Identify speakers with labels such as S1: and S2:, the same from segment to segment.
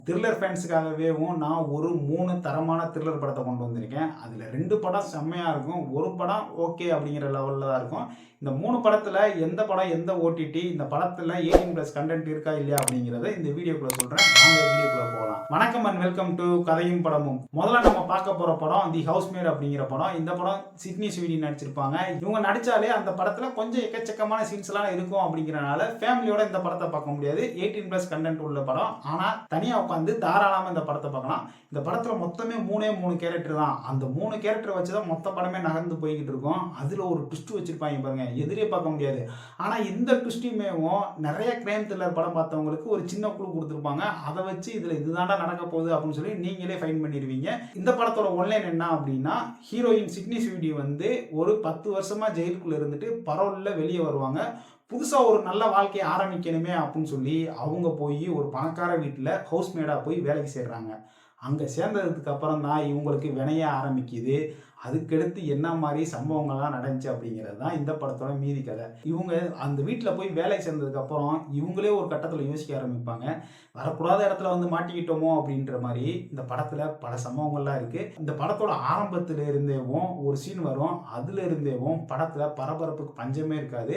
S1: Thriller ஃபேன்ஸுக்காகவேவும் நான் ஒரு 3 தரமான த்ரில்லர் படத்த கொண்டு வந்திருக்கேன். அதில 2 படம் செம்மையா இருக்கும். ஒரு படம் ஓகே அப்படிங்கிற லெவல்ல தான் இருக்கும். இந்த 3 படத்துல எந்த படம், எந்த ஓடிடி, இந்த படத்துல 18+ கன்டென்ட் இருக்கா இல்லையா அப்படிங்கிறத இந்த வீடியோக்குள்ள சொல்றேன். வாங்க வீடியோக்குள்ள போகலாம். வணக்கம் அண்ட் வெல்கம் டு கதையும் படமும். முதல்ல நம்ம பார்க்க போற படம் தி ஹவுஸ்மேட் அப்படிங்கிற படம். இந்த படம் சிட்னி ஸ்வீடி நடிச்சிருப்பாங்க. இவங்க நடிச்சாலே அந்த படத்துல கொஞ்சம் எக்கச்சக்கமான சீன்ஸ்லாம் இருக்கும் அப்படிங்கிறனால ஃபேமிலியோட இந்த படத்தை பார்க்க முடியாது. 18+ கன்டென்ட் உள்ள படம். ஆனா தனியா உட்காந்து தாராளமா இந்த படத்தை பார்க்கலாம். இந்த படத்துல மொத்தமே 3 கேரக்டர் தான். அந்த 3 கேரக்டர் வச்சு தான் மொத்த படமே நகர்ந்து போய்கிட்டு இருக்கும். அதுல ஒரு ட்விஸ்ட் வச்சிருப்பாங்க பாருங்க, எதிரே பார்க்க முடியாது. ஆனா இந்த ட்விஸ்டையுமேவும் நிறைய கிரைம் த்ரில்லர் படம் பார்த்தவங்களுக்கு ஒரு சின்ன குழு கொடுத்துருப்பாங்க. அதை வச்சு இதுல இதுதான்டா நடக்க போகுது அப்படின்னு சொல்லி நீங்களே ஃபைன் பண்ணிடுவீங்க. இந்த படத்தோட ஒன்லைன் என்ன அப்படின்னா, ஹீரோயின் சிட்னி ஸ்வீடி வந்து ஒரு 10 வருஷமா ஜெயிலுக்குள்ள இருந்துட்டு பரோல்ல வெளியே வருவாங்க. புதுசா ஒரு நல்ல வாழ்க்கையை ஆரம்பிக்கணுமே அப்படின்னு சொல்லி அவங்க போய் ஒரு பணக்கார வீட்டில் ஹவுஸ்மேடா போய் வேலைக்கு சேர்றாங்க. அங்கே சேர்ந்ததுக்கு அப்புறம் தான் இவங்களுக்கு வினைய ஆரம்பிக்குது. அதுக்கடுத்து என்ன மாதிரி சம்பவங்கள்லாம் நடந்துச்சு அப்படிங்கிறது தான் இந்த படத்தோட மீதி கதை. இவங்க அந்த வீட்டில் போய் வேலைக்கு சேர்ந்ததுக்கப்புறம் இவங்களே ஒரு கட்டத்தில் யோசிக்க ஆரம்பிப்பாங்க, வரக்கூடாத இடத்துல வந்து மாட்டிக்கிட்டோமோ அப்படின்ற மாதிரி. இந்த படத்தில் பல சம்பவங்கள்லாம் இருக்குது. இந்த படத்தோட ஆரம்பத்தில் இருந்தேவும் ஒரு சீன் வரும். அதில் இருந்தேவும் படத்தில் பரபரப்புக்கு பஞ்சமே இருக்காது.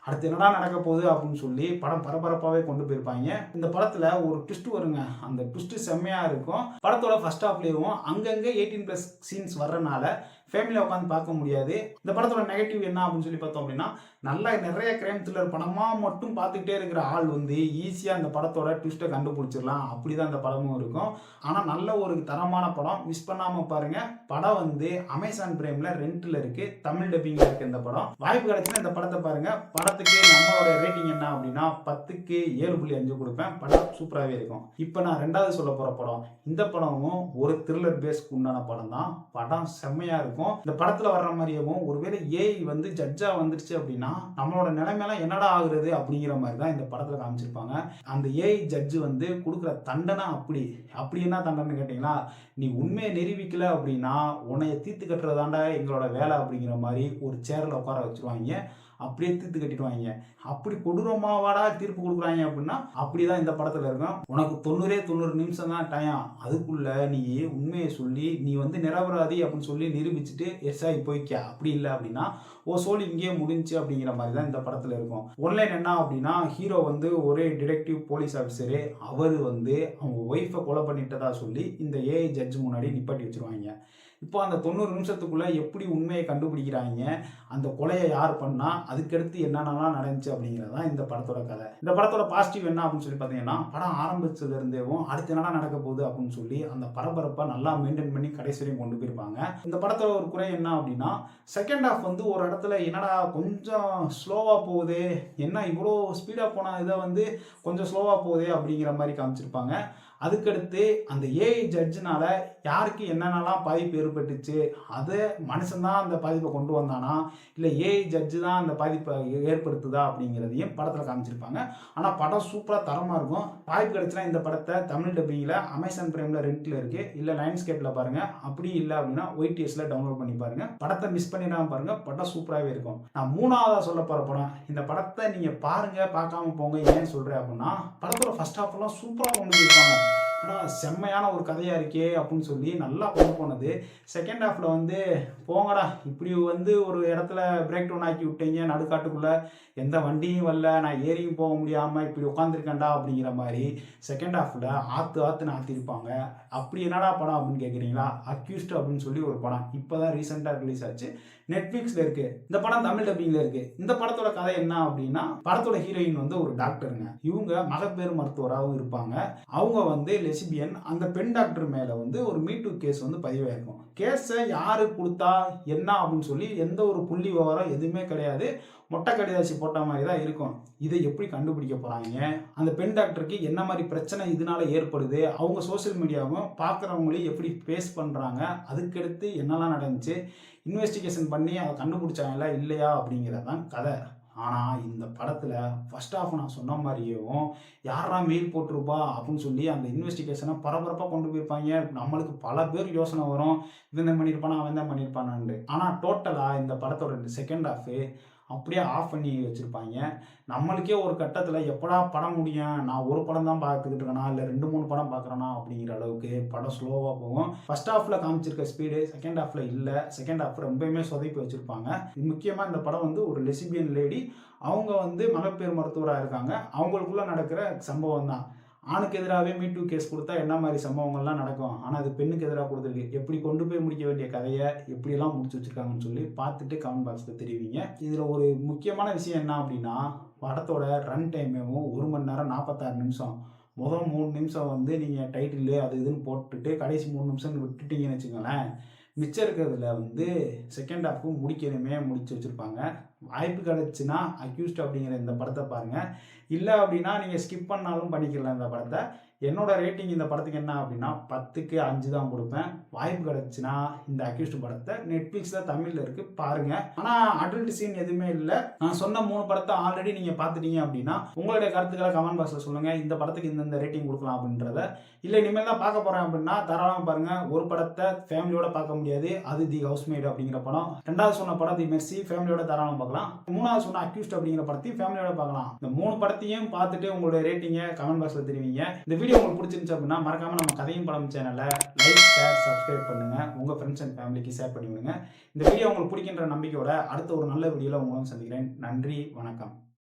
S1: அடுத்து என்னடா நடக்க போகுது அப்படின்னு சொல்லி படம் பரபரப்பாகவே கொண்டு போயிருப்பாங்க. இந்த படத்தில் ஒரு ட்விஸ்ட் வருங்க. அந்த ட்விஸ்ட் செம்மையாக இருக்கும். படத்தோட ஃபர்ஸ்ட் ஹாஃப்லேயும் அங்கங்கே 18+ சீன்ஸ் வர்றனால ஃபேமிலியை உட்காந்து பார்க்க முடியாது. இந்த படத்தோட நெகட்டிவ் என்ன அப்படின்னு சொல்லி பார்த்தோம் அப்படின்னா, நிறைய கிரைம் த்ரில்லர் படமாக மட்டும் பார்த்துக்கிட்டே இருக்கிற ஆள் வந்து ஈஸியாக அந்த படத்தோட ட்விஸ்ட்டை கண்டுபிடிச்சிடலாம். அப்படி தான் இந்த படமும் இருக்கும். ஆனால் நல்ல ஒரு தரமான படம், மிஸ் பண்ணாமல் பாருங்கள். படம் வந்து அமேசான் பிரைமில் ரெண்டில் இருக்குது, தமிழ் டப்பிங்கில் இருக்குது. இந்த படம் வாய்ப்பு கிடைச்சுன்னா இந்த படத்தை பாருங்கள். படத்துக்கு நம்மளோட ரேட்டிங் என்ன அப்படின்னா 10க்கு 7.5 கொடுப்பேன். படம் சூப்பராகவே இருக்கும். இப்போ நான் ரெண்டாவது சொல்ல போகிற படம், இந்த படமும் ஒரு த்ரில்லர் பேஸ்க்கு உண்டான படம் தான். படம் செம்மையாக இருக்கும். இந்த படத்துல வர்ற மாதிரியும் ஒருவேளை ஏஐ வந்து ஜட்ஜா வந்துருச்சு அப்படின்னா நம்மளோட நிலைமையெல்லாம் என்னடா ஆகுறது அப்படிங்கிற மாதிரி தான் இந்த படத்துல காமிச்சிருப்பாங்க. அந்த ஏஐ ஜட்ஜு வந்து கொடுக்குற தண்டனை அப்படி என்ன தண்டனை கேட்டீங்களா, நீ உண்மையை நிரூபிக்கல அப்படின்னா உன்னைய தீர்த்து கட்டுறதாண்டா எங்களோட வேலை அப்படிங்கிற மாதிரி ஒரு சேர்ல உட்கார வச்சிருவாங்க. அப்படியே தீர்த்து கட்டிடுவாங்க. அப்படி கொடூரமாவாடா தீர்ப்பு கொடுக்குறாங்க அப்படின்னா அப்படிதான் இந்த படத்துல இருக்கும். உனக்கு 90 நிமிஷம் தான் டைம். அதுக்குள்ள நீ உண்மையை சொல்லி நீ வந்து நிரபராதி அப்படின்னு சொல்லி நிரூபிச்சுட்டு எஸ் ஆகி போய்க்க. அப்படி இல்லை அப்படின்னா ஓ சோழி இங்கேயே முடிஞ்சு அப்படிங்கிற மாதிரி தான் இந்த படத்துல இருக்கும். ஒன்லைன் என்ன அப்படின்னா, ஹீரோ வந்து ஒரே டிடெக்டிவ் போலீஸ் ஆஃபீஸரு. அவர் வந்து அவங்க ஒய்ஃபை கொலை பண்ணிட்டதா சொல்லி இந்த ஏஐ ஜட்ஜ் முன்னாடி நிப்பாட்டி வச்சிருவாங்க. இப்போ அந்த 90 நிமிஷத்துக்குள்ள எப்படி உண்மையை கண்டுபிடிக்கிறாங்க, அந்த கொலையை யார் பண்ணா, அதுக்கடுத்து என்னென்னலாம் நடந்துச்சு அப்படிங்கிறது தான் இந்த படத்தோட கதை. இந்த படத்தோட பாசிட்டிவ் என்ன அப்படின்னு சொல்லி பார்த்தீங்கன்னா, படம் ஆரம்பிச்சதுல இருந்தேவும் அடுத்து என்னடா நடக்க போகுது அப்படின்னு சொல்லி அந்த பரபரப்பை நல்லா மெயின்டைன் பண்ணி கடைசி வரையும் கொண்டு போயிருப்பாங்க. இந்த படத்தோட ஒரு குறை என்ன அப்படின்னா, செகண்ட் ஹாஃப் வந்து ஒரு இடத்துல என்னடா கொஞ்சம் ஸ்லோவாக போகுது, என்ன இவ்வளோ ஸ்பீடாக போனால் இதை வந்து கொஞ்சம் ஸ்லோவாக போகுதே அப்படிங்கிற மாதிரி காமிச்சிருப்பாங்க. அதுக்கடுத்து அந்த ஏஐ ஜட்ஜினால யாருக்கு என்னென்னலாம் பாதிப்பு ஏற்பட்டுச்சு, அது மனுஷன்தான் அந்த பாதிப்பை கொண்டு வந்தானா இல்லை ஏஐ ஜட்ஜு தான் அந்த பாதிப்பை ஏற்படுத்துதா அப்படிங்கிறதையும் படத்தில் காமிச்சிருப்பாங்க. ஆனால் படம் சூப்பராக தரமாக இருக்கும். வாய்ப்பு கிடைச்சுன்னா இந்த படத்தை தமிழ் டப்பிங்கில் அமேசான் பிரைமில் ரெண்டில் இருக்குது, இல்லை லைன்ஸ்கேப்பில் பாருங்கள். அப்படி இல்லை அப்படின்னா ஒய்டிஎஸில் டவுன்லோட் பண்ணி பாருங்கள். படத்தை மிஸ் பண்ணிடாமல் பாருங்கள். படம் சூப்பராகவே இருக்கும். நான் 3ஆவதாக சொல்ல போகிற படம், இந்த படத்தை நீங்கள் பாருங்கள், பார்க்காம போங்க. ஏன்னு சொல்கிறேன் அப்படின்னா, படத்தோட ஃபர்ஸ்ட் ஹாஃப்லாம் சூப்பராக கொண்டு போயிருப்பாங்க. செம்மையான ஒரு கதையாக இருக்கே அப்படின்னு சொல்லி நல்லா கொண்டு போனது. செகண்ட் ஹாஃபில் வந்து போங்கடா இப்படி வந்து ஒரு இடத்துல பிரேக் டவுன் ஆக்கி விட்டீங்க, நடுக்காட்டுக்குள்ளே எந்த வண்டியும் வரல, நான் ஏறியும் போக முடியாமல் இப்படி உட்காந்துருக்கேன்டா அப்படிங்கிற மாதிரி செகண்ட் ஹாஃபில் ஆற்றுன்னு ஆற்றிருப்பாங்க. அப்படி என்னடா படம் அப்படின்னு கேட்குறீங்களா, அக்யூஸ்ட் அப்படின்னு சொல்லி ஒரு படம் இப்போ தான் ரீசெண்டாக ரிலீஸ் ஆச்சு, நெட்ஃப்ளிக்ஸில் இருக்குது. இந்த படம் தமிழ் டப்பிங்கில் இருக்குது. இந்த படத்தோட கதை என்ன அப்படின்னா, படத்தோட ஹீரோயின் வந்து ஒரு டாக்டருங்க. இவங்க மகப்பேறு மருத்துவராகவும் இருப்பாங்க. அவங்க வந்து லெஸ்பியன். அந்த பெண் டாக்டர் மேலே வந்து ஒரு மீட்டு கேஸ் வந்து பதிவாயிருக்கும். கேஸை யாரு கொடுத்தா என்ன அப்படின்னு சொல்லி எந்த ஒரு புள்ளி விவரம் எதுவுமே கிடையாது. மொட்டை கடிதாசி போட்ட மாதிரி தான் இருக்கும். இதை எப்படி கண்டுபிடிக்க போகிறாங்க, அந்த பெண் டாக்டருக்கு என்ன மாதிரி பிரச்சனை இதனால ஏற்படுது, அவங்க சோசியல் மீடியாவும் பார்க்குறவங்களையும் எப்படி ஃபேஸ் பண்ணுறாங்க, அதுக்கடுத்து என்னெல்லாம் நடந்துச்சு, இன்வெஸ்டிகேஷன் பண்ணி அதை கண்டுபிடிச்சாங்களா இல்லையா அப்படிங்கிறது தான் கதை. ஆனால் இந்த படத்தில் ஃபர்ஸ்ட் ஹாஃப் நான் சொன்ன மாதிரியும் யாரா மெயில் போட்டிருப்பா அப்படின்னு சொல்லி அந்த இன்வெஸ்டிகேஷனை பரபரப்பாக கொண்டு போயிருப்பாங்க. நம்மளுக்கு பல பேர் யோசனை வரும், இவன் தான் பண்ணியிருப்பானா அவன் தான் பண்ணியிருப்பானான்னு. ஆனால் டோட்டலாக இந்த படத்தோட செகண்ட் ஹாஃபு அப்படியே ஆஃப் பண்ணி வச்சுருப்பாங்க. நம்மளுக்கே ஒரு கட்டத்தில் எப்படா படம் முடியும், நான் ஒரு படம் தான் பார்த்துக்கிட்டு இருக்கேனா இல்லை 2 3 படம் பார்க்குறேனா அப்படிங்கிற அளவுக்கு படம் ஸ்லோவாக போகும். ஃபர்ஸ்ட் ஹாஃபில் காமிச்சிருக்க ஸ்பீடு செகண்ட் ஹாஃபில் இல்லை. செகண்ட் ஹாஃப் ரொம்பவுமே சொதப்பி வச்சுருப்பாங்க. முக்கியமாக இந்த படம் வந்து ஒரு லெஸ்பியன் லேடி, அவங்க வந்து மகப்பேறு மருத்துவராக இருக்காங்க. அவங்களுக்குள்ள நடக்கிற சம்பவம் தான். ஆணுக்கு எதிராகவே மீ டூ கேஸ் கொடுத்தா என்ன மாதிரி சம்பவங்கள்லாம் நடக்கும், ஆனால் அது பெண்ணுக்கு எதிராக கொடுத்துருக்கு. எப்படி கொண்டு போய் முடிக்க வேண்டிய கதையை எப்படியெல்லாம் முடிச்சு வச்சுருக்காங்கன்னு சொல்லி பார்த்துட்டு கமெண்ட் பாக்ஸில் தெரிவிங்க. இதில் ஒரு முக்கியமான விஷயம் என்ன அப்படின்னா, படத்தோட ரன் டைமும் 1 மணி நேரம் 46 நிமிஷம். முதல் 3 நிமிஷம் வந்து நீங்கள் டைட்டிலு அது இதுன்னு போட்டுட்டு கடைசி 3 நிமிஷம் விட்டுட்டீங்கன்னு வச்சுக்கோங்களேன், மிச்சம் இருக்கிறதுல வந்து செகண்ட் ஹாஃப் முடிக்கணுமே முடிச்சு வச்சுருப்பாங்க. வாய்ப்பு கிடச்சுன்னா அக்யூஸ்ட் அப்படிங்கிற இந்த படத்தை பாருங்கள். இல்லை அப்படின்னா நீங்கள் ஸ்கிப் பண்ணாலும் பண்ணிக்கலாம் இந்த படத்தை. என்னோட ரேட்டிங் இந்த படத்துக்கு என்ன அப்படின்னா 10க்கு 5 தான் கொடுப்பேன். வாய்ப்பு கிடச்சுன்னா இந்த அக்யூஸ்ட் படத்தை நெட்ஃப்ளிக்ஸில் தமிழில் இருக்குது பாருங்கள். ஆனால் அடல்ட் சீன் எதுவுமே இல்லை. நான் சொன்ன 3 படத்தை ஆல்ரெடி நீங்கள் பார்த்துட்டீங்க அப்படின்னா உங்களுடைய கருத்துக்களை கமெண்ட் பாக்ஸில் சொல்லுங்கள். இந்த படத்துக்கு இந்த ரேட்டிங் கொடுக்கலாம் அப்படின்றத. இல்லை இனிமேல் தான் பார்க்க போகிறேன் அப்படின்னா தாராளமாக பாருங்கள். ஒரு படத்தை ஃபேமிலியோட பார்க்க முடியாது, அது தி ஹவுஸ்மேட் அப்படிங்கிற படம். 2வது சொன்ன படம் தி மெர்சி ஃபேமிலியோட தாராளமாக பார்க்கலாம். 3வது சொன்ன அக்யூஸ்ட் அப்படிங்கிற படத்தையும் ஃபேமிலியோட பார்க்கலாம். இந்த 3 படத்தையும் பார்த்துட்டு உங்களுடைய ரேட்டிங்கை கமெண்ட் பாக்ஸில் தெரிவிங்க. இந்த வீடியோ உங்களுக்கு பிடிச்சிருந்துச்சு அப்படின்னா மறக்காம நம்ம கதையும் படம் சேனலை லைக் ஷேர் சப்ஸ்கிரைப் பண்ணுங்க. உங்க ஃப்ரெண்ட்ஸ் அண்ட் ஃபேமிலிக்கு ஷேர் பண்ணி விடுங்க. இந்த வீடியோ உங்களுக்கு பிடிக்கின்ற நம்பிக்கையோட அடுத்த ஒரு நல்ல வீடியோல உங்களும் சந்திக்கிறேன். நன்றி, வணக்கம்.